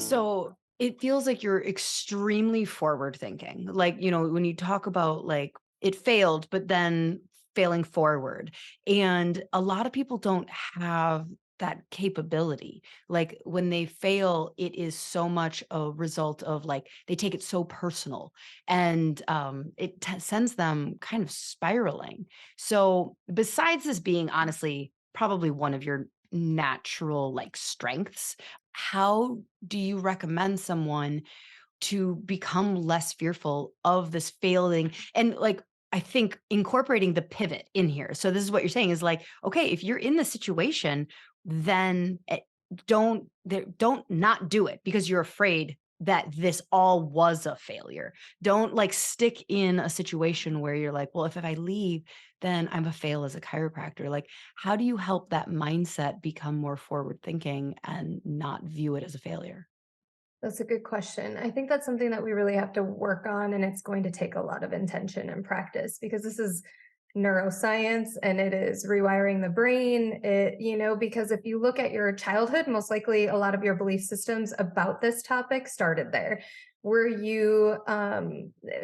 So it feels like you're extremely forward thinking. Like, when you talk about like it failed, but then failing forward. And a lot of people don't have that capability. Like when they fail, it is so much a result of like they take it so personal and sends them kind of spiraling. So, besides this being honestly probably one of your natural like strengths, how do you recommend someone to become less fearful of this failing? And like, I think incorporating the pivot in here. So this is what you're saying is like, okay, if you're in the situation, then don't not do it because you're afraid that this all was a failure. Don't like stick in a situation where you're like, well, if I leave, then I'm a fail as a chiropractor. Like, how do you help that mindset become more forward thinking and not view it as a failure? That's a good question. I think that's something that we really have to work on, and it's going to take a lot of intention and practice because this is neuroscience and it is rewiring the brain. Because if you look at your childhood, most likely a lot of your belief systems about this topic started there. Were you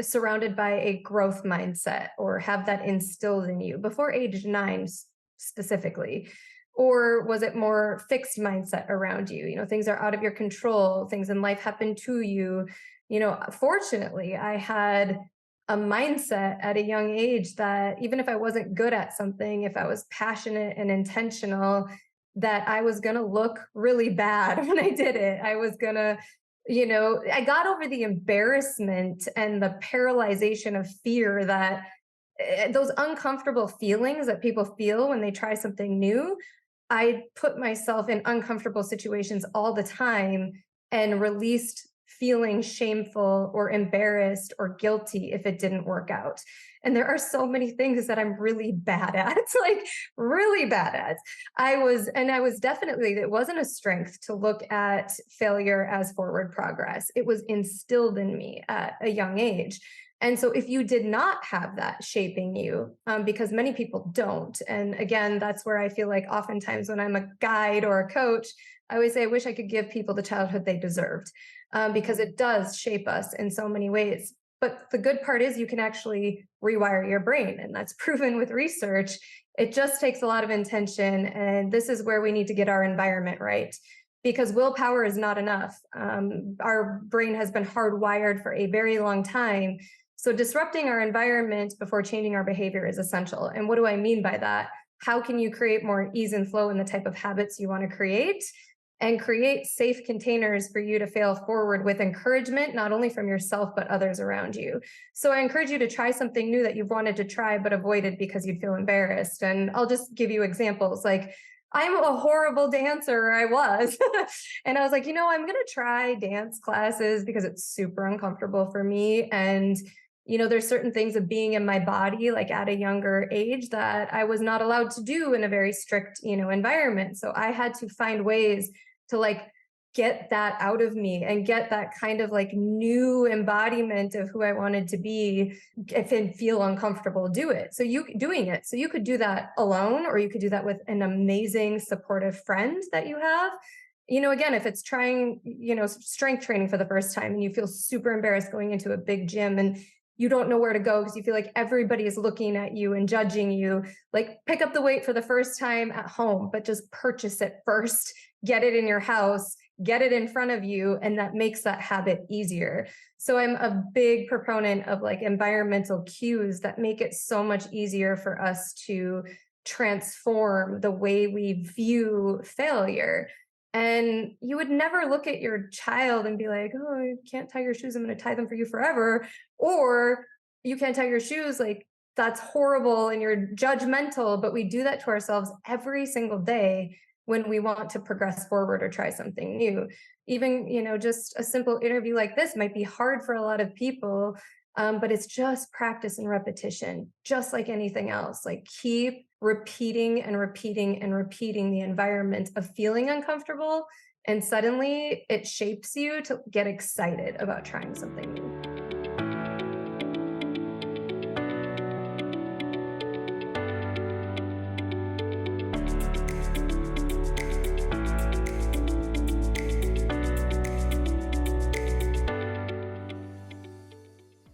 surrounded by a growth mindset or have that instilled in you before age 9 specifically? Or was it more fixed mindset around you? Things are out of your control, things in life happen to you. Fortunately, I had a mindset at a young age that even if I wasn't good at something, if I was passionate and intentional, that I was going to look really bad when I did it. I was going to, I got over the embarrassment and the paralyzation of fear that those uncomfortable feelings that people feel when they try something new. I put myself in uncomfortable situations all the time and released feeling shameful or embarrassed or guilty if it didn't work out. And there are so many things that I'm really bad at, like really bad at. I was definitely, it wasn't a strength to look at failure as forward progress. It was instilled in me at a young age. And so, if you did not have that shaping you, because many people don't, and again, that's where I feel like oftentimes when I'm a guide or a coach, I always say, I wish I could give people the childhood they deserved, because it does shape us in so many ways. But the good part is you can actually rewire your brain, and that's proven with research. It just takes a lot of intention. And this is where we need to get our environment right because willpower is not enough. Our brain has been hardwired for a very long time, so disrupting our environment before changing our behavior is essential. And what do I mean by that? How can you create more ease and flow in the type of habits you want to create and create safe containers for you to fail forward with encouragement, not only from yourself, but others around you. So I encourage you to try something new that you've wanted to try, but avoided because you'd feel embarrassed. And I'll just give you examples like, I'm a horrible dancer, I was. And I was like, I'm going to try dance classes because it's super uncomfortable for me. And there's certain things of being in my body, like at a younger age, that I was not allowed to do in a very strict, environment. So I had to find ways to like get that out of me and get that kind of like new embodiment of who I wanted to be. If it feel uncomfortable, do it. So you doing it. So you could do that alone, or you could do that with an amazing supportive friend that you have. Again, if it's trying, strength training for the first time and you feel super embarrassed going into a big gym and you don't know where to go because you feel like everybody is looking at you and judging you, like pick up the weight for the first time at home, but just purchase it first, get it in your house, get it in front of you, and that makes that habit easier. So I'm a big proponent of like environmental cues that make it so much easier for us to transform the way we view failure. And you would never look at your child and be like, oh, you can't tie your shoes, I'm going to tie them for you forever. Or you can't tie your shoes, like that's horrible and you're judgmental. But we do that to ourselves every single day when we want to progress forward or try something new. Even, just a simple interview like this might be hard for a lot of people, but it's just practice and repetition, just like anything else. Like keep repeating and repeating and repeating the environment of feeling uncomfortable. And suddenly it shapes you to get excited about trying something new.